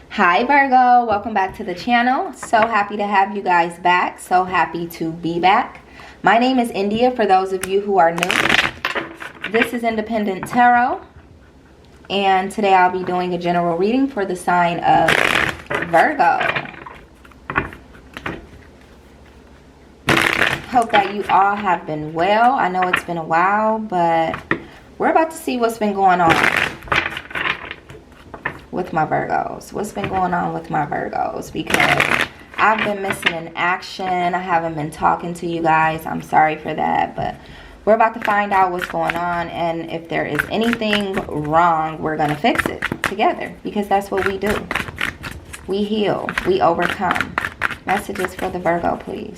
Hi Virgo, welcome back to the channel. So happy to have you guys back. So happy to be back. My name is India for those of you who are new. This is Independent Tarot. And today I'll be doing a general reading for the sign of Virgo. Hope that you all have been well. I know it's been a while, but we're about to see what's been going on with my Virgos. What's been going on with my Virgos? Because I've been missing in action. I haven't been talking to you guys. I'm sorry for that, but we're about to find out what's going on, and if there is anything wrong, we're gonna fix it together, because that's what we do. We heal, we overcome. Messages for the Virgo, please.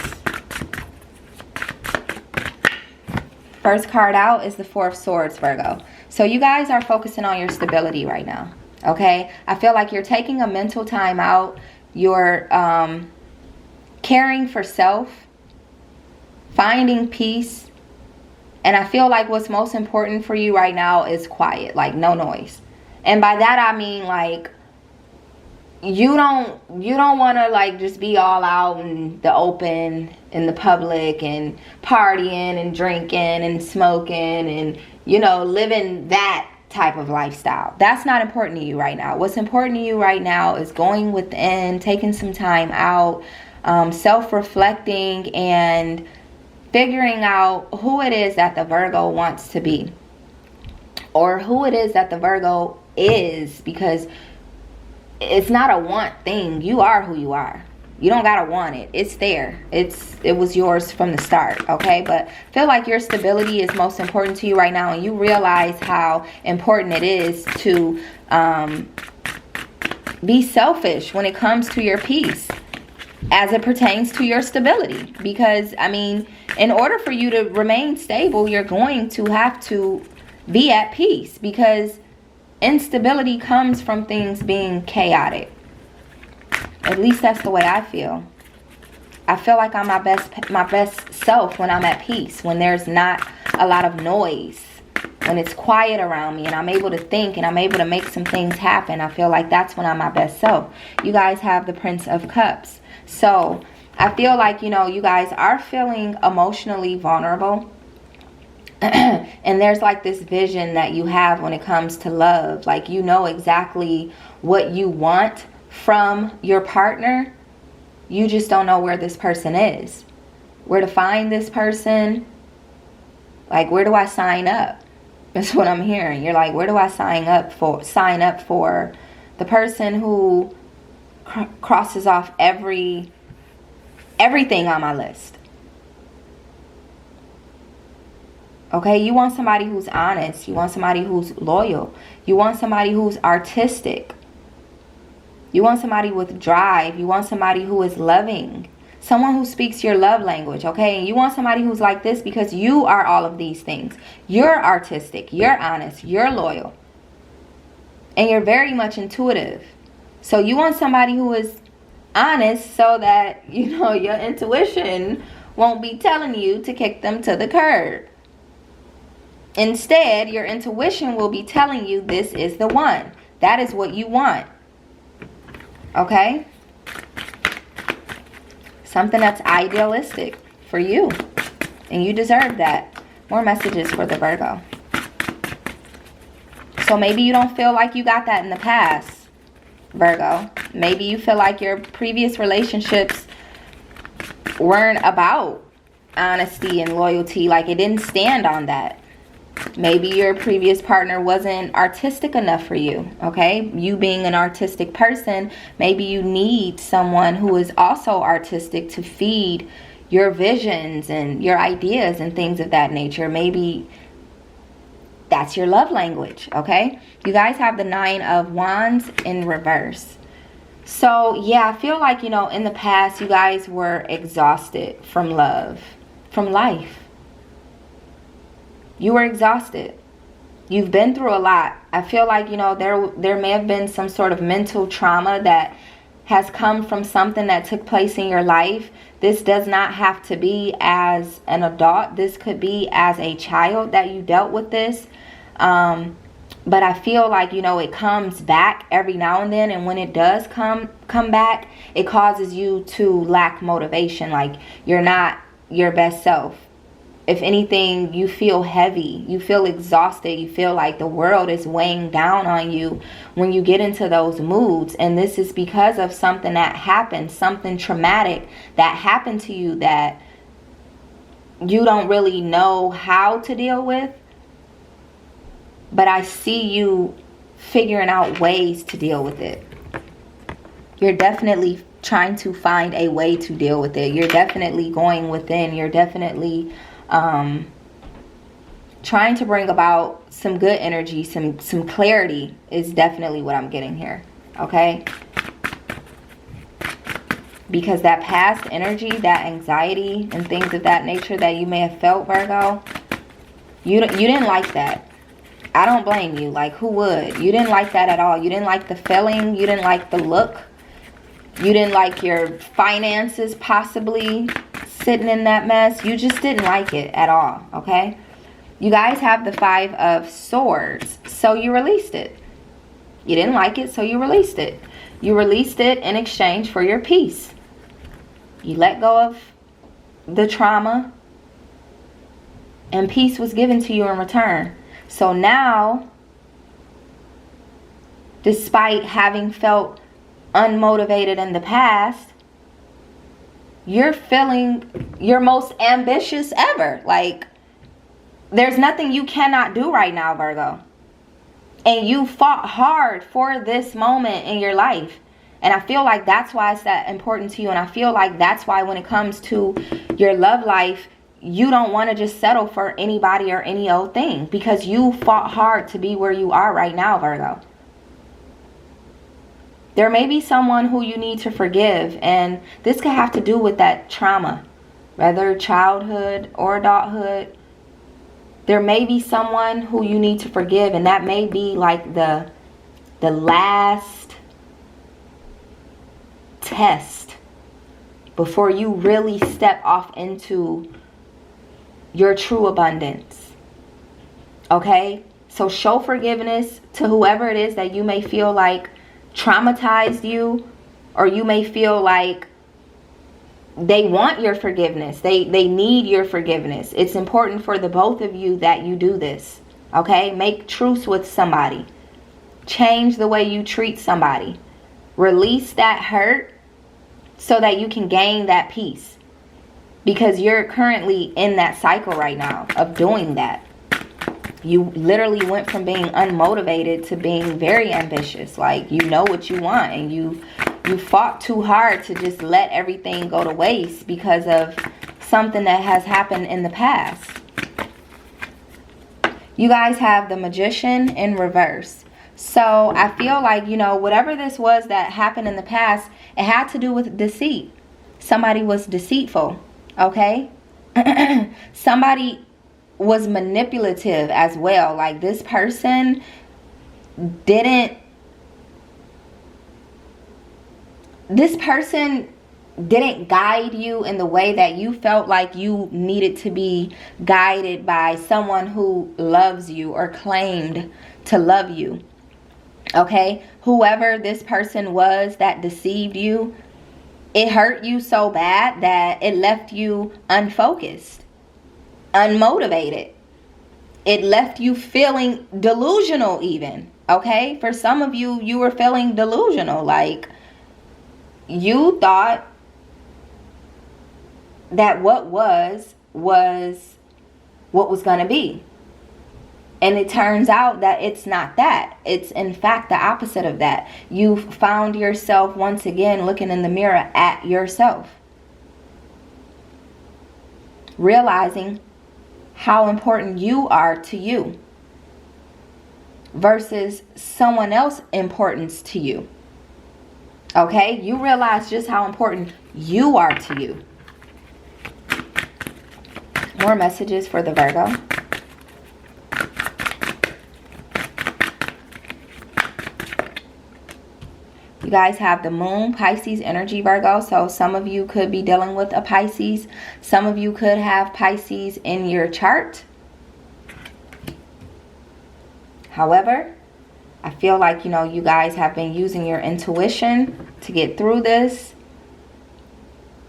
First card out is the Four of Swords, Virgo. So you guys are focusing on your stability right now. Okay, I feel like you're taking a mental time out. You're caring for self, finding peace. And I feel like what's most important for you right now is quiet, like no noise. And by that I mean like you don't want to like just be all out in the open, in the public, and partying and drinking and smoking and, you know, living that type of lifestyle. That's not important to you right now. What's important to you right now is going within, taking some time out, self-reflecting, and figuring out who it is that the Virgo wants to be, or who it is that the Virgo is, because it's not a want thing. You are who you are. You don't gotta want it. It's there. It was yours from the start, okay? But I feel like your stability is most important to you right now, and you realize how important it is to be selfish when it comes to your peace as it pertains to your stability. Because, I mean, in order for you to remain stable, you're going to have to be at peace, because instability comes from things being chaotic. At least that's the way I feel. I feel like I'm my best self when I'm at peace, when there's not a lot of noise, when it's quiet around me and I'm able to think and I'm able to make some things happen. I feel like that's when I'm my best self. You guys have the Prince of Cups. So I feel like, you know, you guys are feeling emotionally vulnerable. And there's like this vision that you have when it comes to love. Like, you know exactly what you want from your partner. You just don't know where this person is, where to find this person. Like, where do I sign up? That's what I'm hearing. You're like, where do I sign up for the person who crosses off everything on my list? Okay, you want somebody who's honest. You want somebody who's loyal. You want somebody who's artistic. You want somebody with drive. You want somebody who is loving. Someone who speaks your love language, okay? And you want somebody who's like this because you are all of these things. You're artistic. You're honest. You're loyal. And you're very much intuitive. So you want somebody who is honest so that, you know, your intuition won't be telling you to kick them to the curb. Instead, your intuition will be telling you this is the one. That is what you want. Okay? Something that's idealistic for you. And you deserve that. More messages for the Virgo. So maybe you don't feel like you got that in the past, Virgo. Maybe you feel like your previous relationships weren't about honesty and loyalty. Like, it didn't stand on that. Maybe your previous partner wasn't artistic enough for you, okay? You being an artistic person, maybe you need someone who is also artistic to feed your visions and your ideas and things of that nature. Maybe that's your love language, okay? You guys have the Nine of Wands in reverse. So, yeah, I feel like, you know, in the past, you guys were exhausted from love, from life. You were exhausted. You've been through a lot. I feel like, you know, there may have been some sort of mental trauma that has come from something that took place in your life. This does not have to be as an adult. This could be as a child that you dealt with this. But I feel like, you know, it comes back every now and then. And when it does come back, it causes you to lack motivation. Like, you're not your best self. If anything, you feel heavy. You feel exhausted. You feel like the world is weighing down on you when you get into those moods. And this is because of something that happened, something traumatic that happened to you that you don't really know how to deal with. But I see you figuring out ways to deal with it. You're definitely trying to find a way to deal with it. You're definitely going within. You're definitely trying to bring about some good energy, some clarity is definitely what I'm getting here. Okay? Because that past energy, that anxiety and things of that nature that you may have felt, Virgo, you didn't like that. I don't blame you. Like, who would? You didn't like that at all. You didn't like the feeling. You didn't like the look. You didn't like your finances possibly sitting in that mess. You just didn't like it at all, okay? You guys have the 5 of Swords, so you released it. You didn't like it, so you released it. You released it in exchange for your peace. You let go of the trauma, and peace was given to you in return. So now, despite having felt unmotivated in the past, you're feeling your most ambitious ever. Like, there's nothing you cannot do right now, Virgo. And you fought hard for this moment in your life. And I feel like that's why it's that important to you. And I feel like that's why when it comes to your love life, you don't want to just settle for anybody or any old thing, because you fought hard to be where you are right now, Virgo. There may be someone who you need to forgive, and this could have to do with that trauma, whether childhood or adulthood. There may be someone who you need to forgive, and that may be like the last test before you really step off into your true abundance. Okay? So show forgiveness to whoever it is that you may feel like traumatized you, or you may feel like they want your forgiveness. They need your forgiveness. It's important for the both of you that you do this. Okay? Make truce with somebody. Change the way you treat somebody. Release that hurt so that you can gain that peace. Because you're currently in that cycle right now of doing that. You literally went from being unmotivated to being very ambitious. Like, you know what you want, and you fought too hard to just let everything go to waste because of something that has happened in the past. You guys have the Magician in reverse. So I feel like, you know, whatever this was that happened in the past, it had to do with deceit. Somebody was deceitful. Okay? Somebody was manipulative as well. Like, this person didn't guide you in the way that you felt like you needed to be guided by someone who loves you or claimed to love you. Okay? Whoever this person was that deceived you, it hurt you so bad that it left you unfocused, unmotivated. It left you feeling delusional even. Okay? For some of you, you were feeling delusional. Like, you thought that what was what was going to be. And it turns out that it's not that. It's in fact the opposite of that. You found yourself once again looking in the mirror at yourself. Realizing how important you are to you versus someone else's importance to you. Okay? You realize just how important you are to you. More messages for the Virgo. You guys have the Moon, Pisces energy, Virgo. So some of you could be dealing with a Pisces. Some of you could have Pisces in your chart. However, I feel like, you know, you guys have been using your intuition to get through this.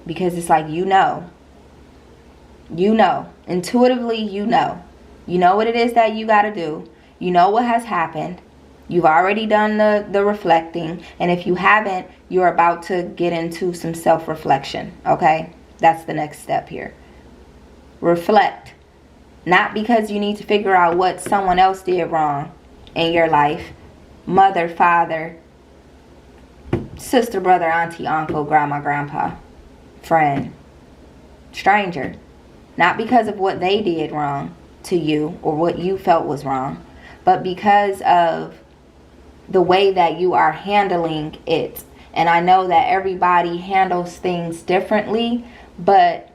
Because it's like, you know, intuitively, you know what it is that you got to do. You know what has happened. You've already done the reflecting. And if you haven't, you're about to get into some self-reflection. Okay? That's the next step here. Reflect. Not because you need to figure out what someone else did wrong in your life. Mother, father, sister, brother, auntie, uncle, grandma, grandpa, friend, stranger. Not because of what they did wrong to you or what you felt was wrong, but because of the way that you are handling it. And I know that everybody handles things differently, but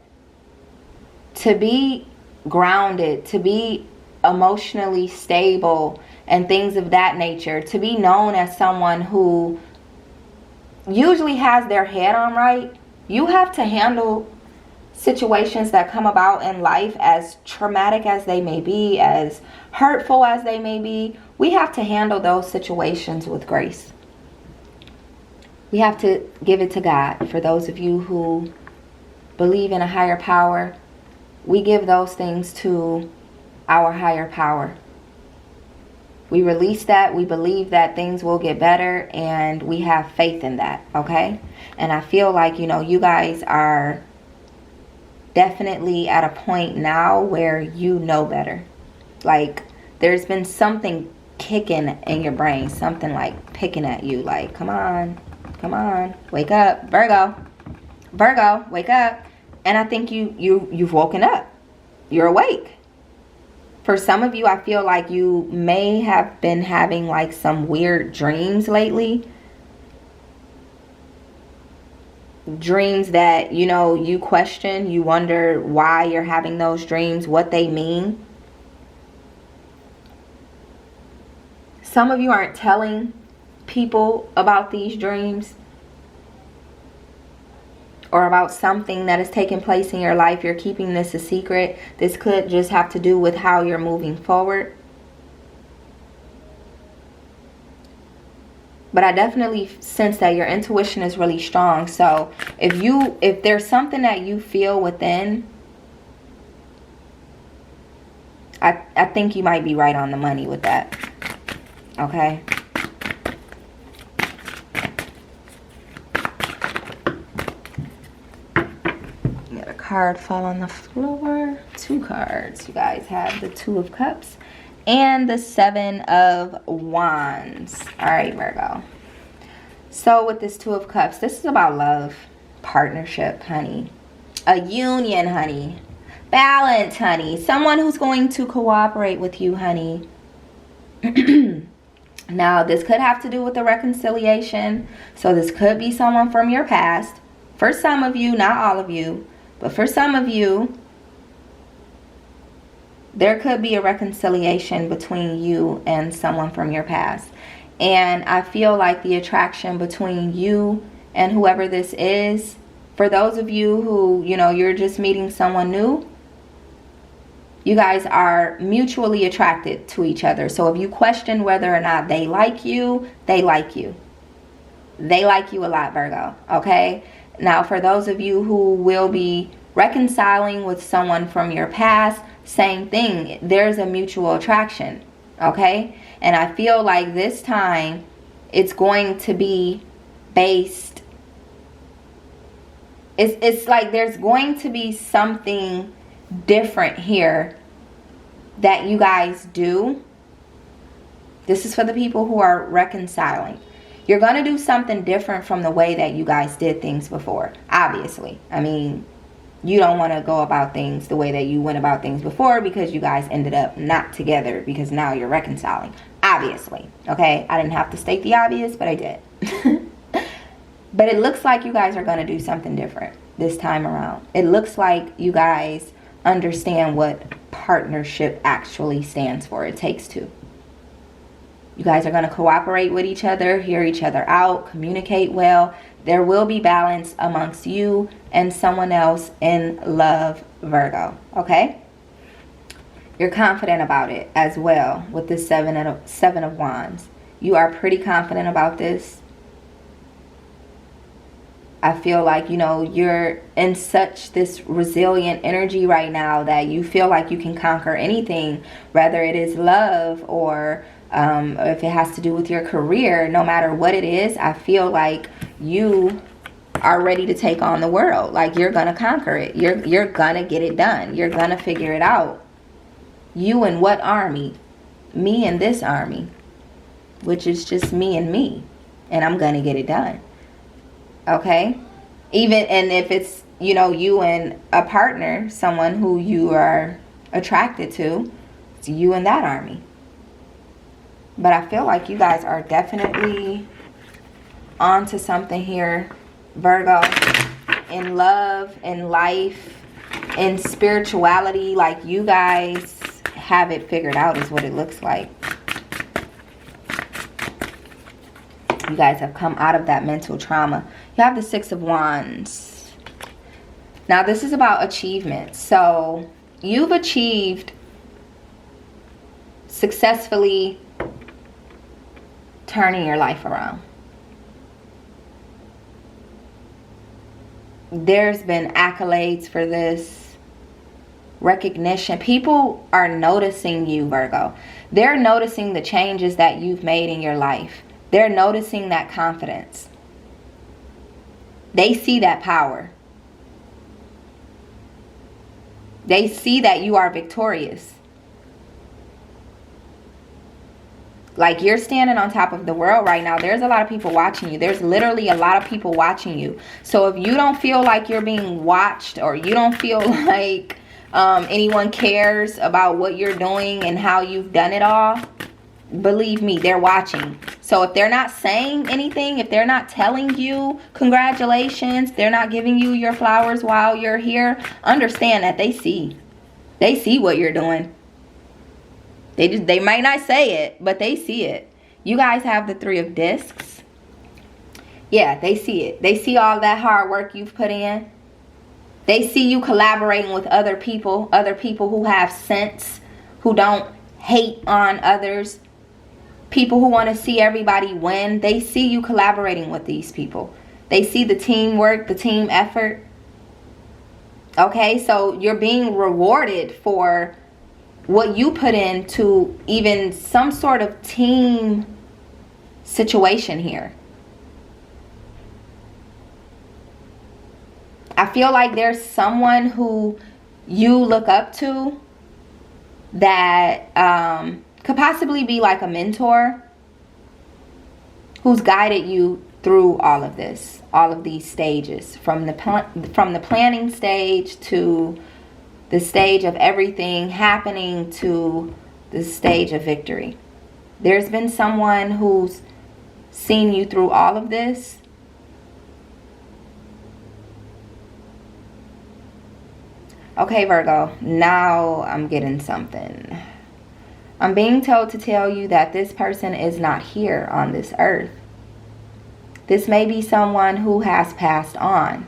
to be grounded, to be emotionally stable and things of that nature, to be known as someone who usually has their head on right, you have to handle situations that come about in life, as traumatic as they may be, as hurtful as they may be. We have to handle those situations with grace. We have to give it to God. For those of you who believe in a higher power, we give those things to our higher power. We release that. We believe that things will get better, and we have faith in that. Okay? And I feel like, you know, you guys are definitely at a point now where you know better. Like, there's been something kicking in your brain, something like picking at you, like, come on, wake up, Virgo, wake up. And I think you've woken up. You're awake. For some of you, I feel like you may have been having like some weird dreams lately. Dreams that, you know, you question, you wonder why you're having those dreams, what they mean. Some of you aren't telling people about these dreams or about something that is taking place in your life. You're keeping this a secret. This could just have to do with how you're moving forward. But I definitely sense that your intuition is really strong. So if there's something that you feel within, I think you might be right on the money with that. Okay? Got a card fall on the floor. 2 cards. You guys have the 2 of Cups and the 7 of Wands. All right, Virgo. So with this 2 of Cups, this is about love, partnership, honey. A union, honey. Balance, honey. Someone who's going to cooperate with you, honey. Now, this could have to do with the reconciliation. So this could be someone from your past. For some of you, not all of you, but for some of you, there could be a reconciliation between you and someone from your past. And I feel like the attraction between you and whoever this is, for those of you who, you know, you're just meeting someone new, you guys are mutually attracted to each other. So if you question whether or not they like you, they like you. They like you a lot, Virgo. Okay? Now, for those of you who will be reconciling with someone from your past, same thing. There's a mutual attraction. Okay? And I feel like this time it's going to be based. It's like there's going to be something different here that you guys do. This is for the people who are reconciling. You're going to do something different from the way that you guys did things before. Obviously. I mean, you don't want to go about things the way that you went about things before because you guys ended up not together because now you're reconciling. Obviously. Okay? I didn't have to state the obvious, but I did. But it looks like you guys are going to do something different this time around. It looks like you guys understand what partnership actually stands for. It takes 2. You guys are going to cooperate with each other, hear each other out, communicate well. There will be balance amongst you and someone else in love, Virgo. Okay? You're confident about it as well with the 7 of Wands. You are pretty confident about this. I feel like, you know, you're in such this resilient energy right now that you feel like you can conquer anything, whether it is love or if it has to do with your career. No matter what it is, I feel like you are ready to take on the world. Like, you're gonna conquer it. You're gonna get it done. You're gonna figure it out. You and what army? Me and this army, which is just me and me, and I'm gonna get it done. Okay? Even, and if it's, you know, you and a partner, someone who you are attracted to, it's you and that army. But I feel like you guys are definitely onto something here, Virgo. In love, in life, in spirituality, like you guys have it figured out is what it looks like. You guys have come out of that mental trauma. You have the Six of Wands. Now this is about achievement. So you've achieved successfully turning your life around. There's been accolades for this, recognition. People are noticing you, Virgo. They're noticing the changes that you've made in your life. They're noticing that confidence. They see that power. They see that you are victorious. Like, you're standing on top of the world right now. There's a lot of people watching you. There's literally a lot of people watching you. So if you don't feel like you're being watched, or you don't feel like anyone cares about what you're doing and how you've done it all, believe me, they're watching. So if they're not saying anything, if they're not telling you congratulations, they're not giving you your flowers while you're here, understand that they see. They see what you're doing. They might not say it, but they see it. You guys have the Three of Discs. Yeah, they see it. They see all that hard work you've put in. They see you collaborating with other people who have sense, who don't hate on others, people who want to see everybody win. They see you collaborating with these people. They see the teamwork, the team effort. Okay, so you're being rewarded for what you put into even some sort of team situation here. I feel like there's someone who you look up to that could possibly be like a mentor, who's guided you through all of this, all of these stages, from the planning stage to the stage of everything happening to the stage of victory. There's been someone who's seen you through all of this. Okay, Virgo, now I'm getting something. I'm being told to tell you that this person is not here on this earth. This may be someone who has passed on.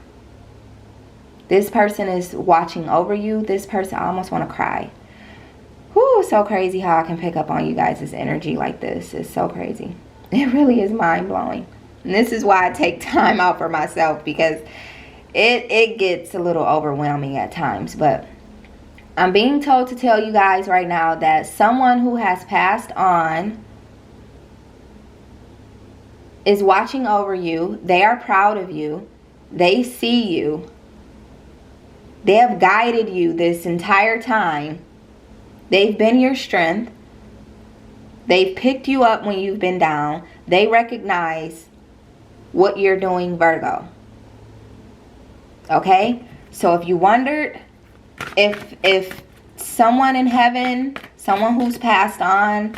This person is watching over you. This person, I almost want to cry. Whew, so crazy how I can pick up on you guys' energy like this. It's so crazy. It really is mind-blowing. And this is why I take time out for myself, because it gets a little overwhelming at times. But I'm being told to tell you guys right now that someone who has passed on is watching over you. They are proud of you. They see you. They have guided you this entire time. They've been your strength. They've picked you up when you've been down. They recognize what you're doing, Virgo. Okay? So if you wondered if someone in heaven, someone who's passed on,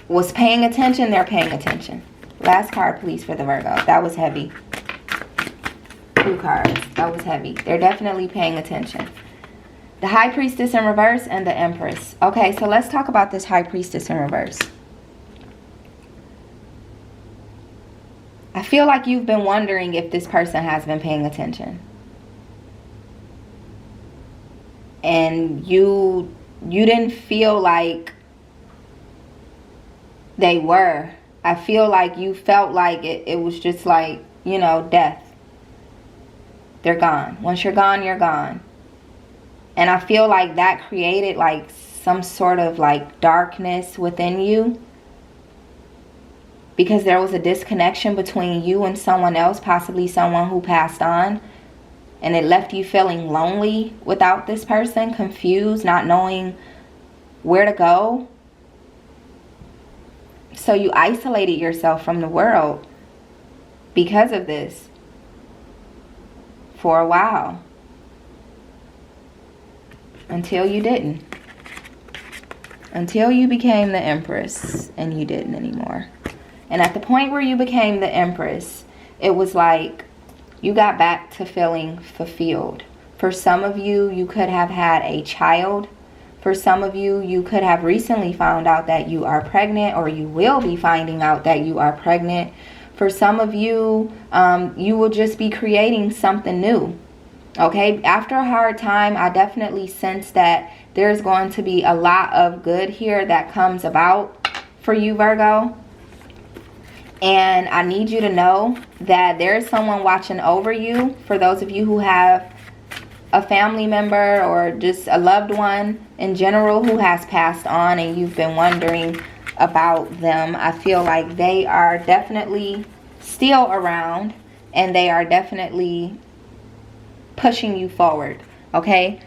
was paying attention, they're paying attention. Last card, please, for the Virgo. That was heavy. 2 cards. That was heavy. They're definitely paying attention. The High Priestess in reverse and the Empress. Okay, so let's talk about this High Priestess in reverse. I feel like you've been wondering if this person has been paying attention. And you didn't feel like They were. I feel like you felt like it was just like, you know, death. They're gone. Once you're gone, you're gone. And I feel like that created like some sort of like darkness within you. Because there was a disconnection between you and someone else, possibly someone who passed on. And it left you feeling lonely without this person, confused, not knowing where to go. So you isolated yourself from the world because of this for a while. Until you didn't. Until you became the Empress and you didn't anymore. And at the point where you became the Empress, it was like you got back to feeling fulfilled. For some of you, you could have had a child. For some of you, you could have recently found out that you are pregnant, or you will be finding out that you are pregnant. For some of you, you will just be creating something new. Okay, after a hard time, I definitely sense that there's going to be a lot of good here that comes about for you, Virgo. And I need you to know that there is someone watching over you. For those of you who have a family member or just a loved one in general who has passed on and you've been wondering about them, I feel like they are definitely still around and they are definitely pushing you forward. Okay,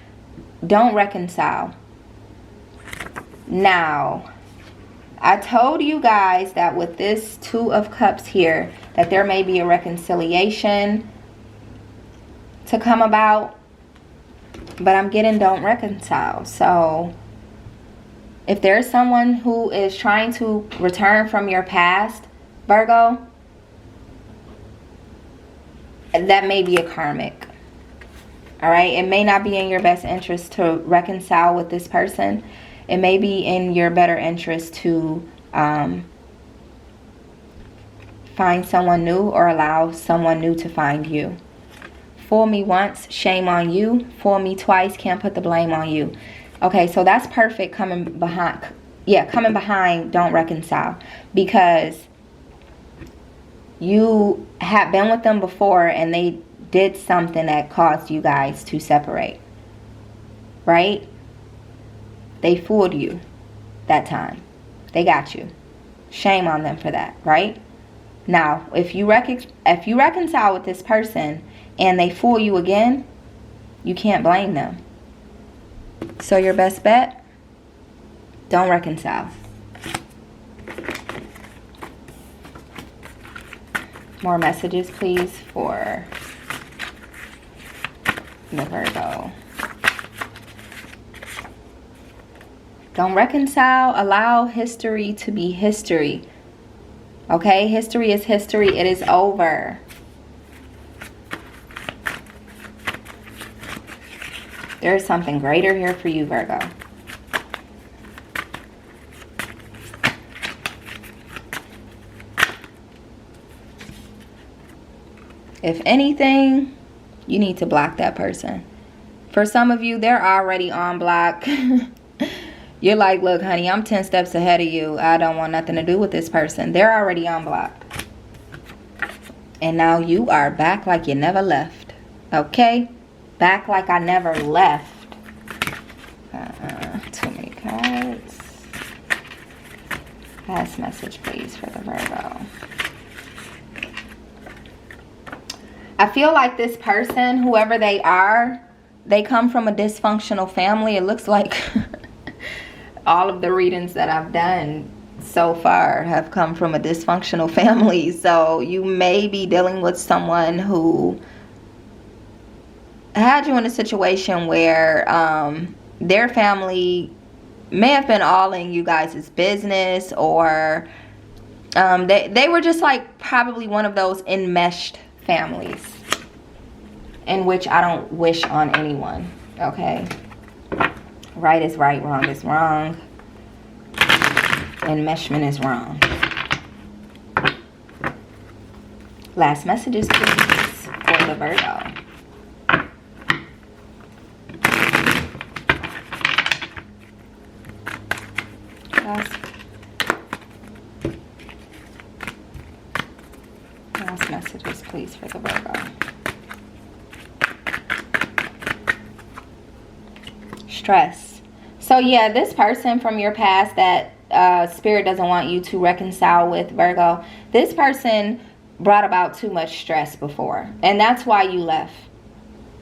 don't reconcile. Now, I told you guys that with this Two of Cups here, that there may be a reconciliation to come about. But I'm getting don't reconcile. So if there's someone who is trying to return from your past, Virgo, that may be a karmic. Alright? It may not be in your best interest to reconcile with this person. It may be in your better interest to find someone new or allow someone new to find you. Fool me once, shame on you. Fool me twice, can't put the blame on you. Okay, so that's perfect coming behind. Yeah, coming behind don't reconcile. Because you have been with them before and they did something that caused you guys to separate. Right? They fooled you that time. They got you. Shame on them for that, right? Now, if you reconcile with this person and they fool you again, you can't blame them. So your best bet, don't reconcile. More messages, please, for the Virgo. Don't reconcile. Allow history to be history. Okay? History is history. It is over. There is something greater here for you, Virgo. If anything, you need to block that person. For some of you, they're already on block. You're like, look, honey, I'm 10 steps ahead of you. I don't want nothing to do with this person. They're already on block. And now you are back like you never left. Okay? Back like I never left. Too many cards. Last message, please, for the Virgo. I feel like this person, whoever they are, they come from a dysfunctional family. It looks like all of the readings that I've done so far have come from a dysfunctional family. So you may be dealing with someone who had you in a situation where their family may have been all in you guys' business, or they were just like probably one of those enmeshed families, in which I don't wish on anyone. Okay? Right is right, wrong is wrong. Enmeshment is wrong. Last messages, please, for the Virgo. last messages, please, for the Virgo. Stress. So yeah, this person from your past that Spirit doesn't want you to reconcile with, Virgo, this person brought about too much stress before, and that's why you left.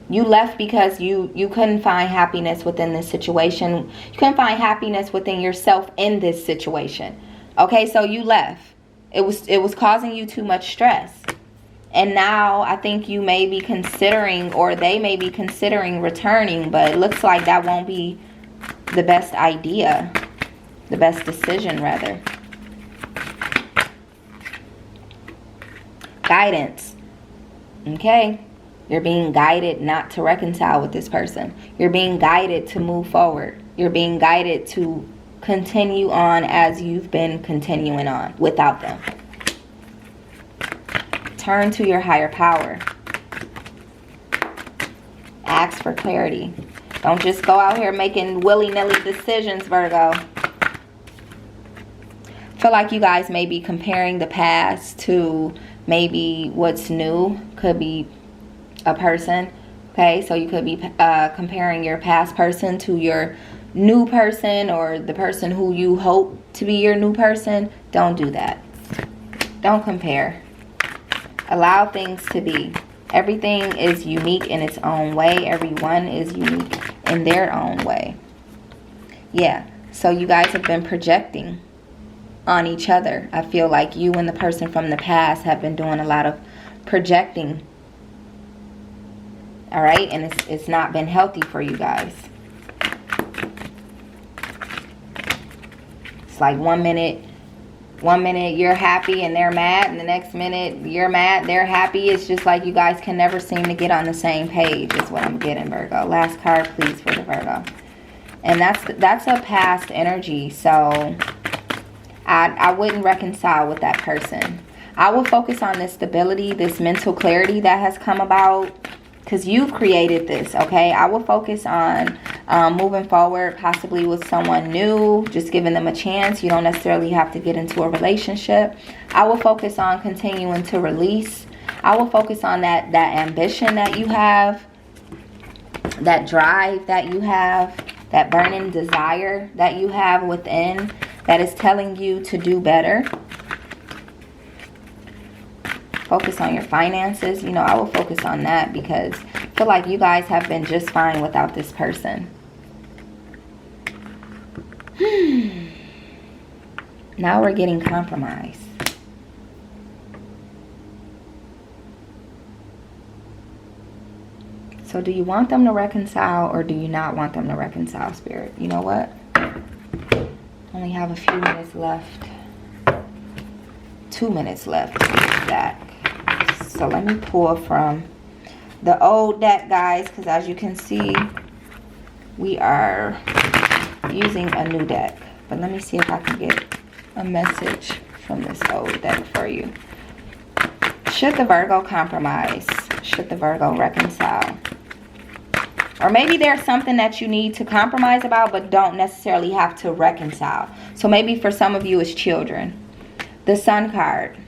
You left because you couldn't find happiness within this situation. You couldn't find happiness within yourself in this situation. Okay, so you left. It was causing you too much stress. And now I think you may be considering, or they may be considering returning, but it looks like that won't be the best idea. The best decision, rather. Guidance. Okay? You're being guided not to reconcile with this person. You're being guided to move forward. You're being guided to continue on as you've been continuing on without them. Turn to your higher power. Ask for clarity. Don't just go out here making willy-nilly decisions, Virgo. I feel like you guys may be comparing the past to maybe what's new. Could be a person. Okay, so you could be comparing your past person to your new person, or the person who you hope to be your new person. Don't do that. Don't compare. Allow things to be. Everything is unique in its own way. Everyone is unique in their own way. Yeah, so you guys have been projecting on each other. I feel like you and the person from the past have been doing a lot of projecting. All right, and it's not been healthy for you guys. It's like one minute you're happy and they're mad, and the next minute you're mad, they're happy. It's just like you guys can never seem to get on the same page is what I'm getting, Virgo. Last card, please, for the Virgo. And that's a past energy, so I wouldn't reconcile with that person. I will focus on this stability, this mental clarity that has come about, because you've created this, okay? I will focus on moving forward, possibly with someone new, just giving them a chance. You don't necessarily have to get into a relationship. I will focus on continuing to release. I will focus on that ambition that you have, that drive that you have, that burning desire that you have within that is telling you to do better. Focus on your finances. You know, I will focus on that because I feel like you guys have been just fine without this person. Now we're getting compromise. So do you want them to reconcile or do you not want them to reconcile, Spirit? You know what? Only have a few minutes left. 2 minutes left to this deck. So let me pull from the old deck, guys, because as you can see, we are using a new deck. But let me see if I can get a message from this old deck for you. Should the Virgo compromise? Should the Virgo reconcile? Or maybe there's something that you need to compromise about but don't necessarily have to reconcile. So maybe for some of you it's children. The Sun card.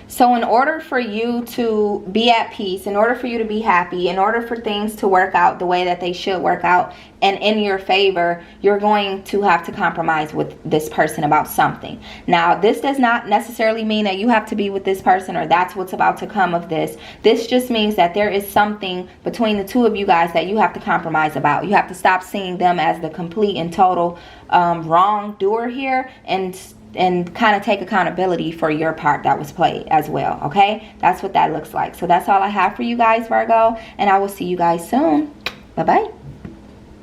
So in order for you to be at peace, in order for you to be happy, in order for things to work out the way that they should work out and in your favor, you're going to have to compromise with this person about something. Now, this does not necessarily mean that you have to be with this person or that's what's about to come of this. This just means that there is something between the two of you guys that you have to compromise about. You have to stop seeing them as the complete and total wrongdoer here and kind of take accountability for your part that was played as well, okay? That's what that looks like. So that's all I have for you guys, Virgo, and I will see you guys soon. Bye-bye.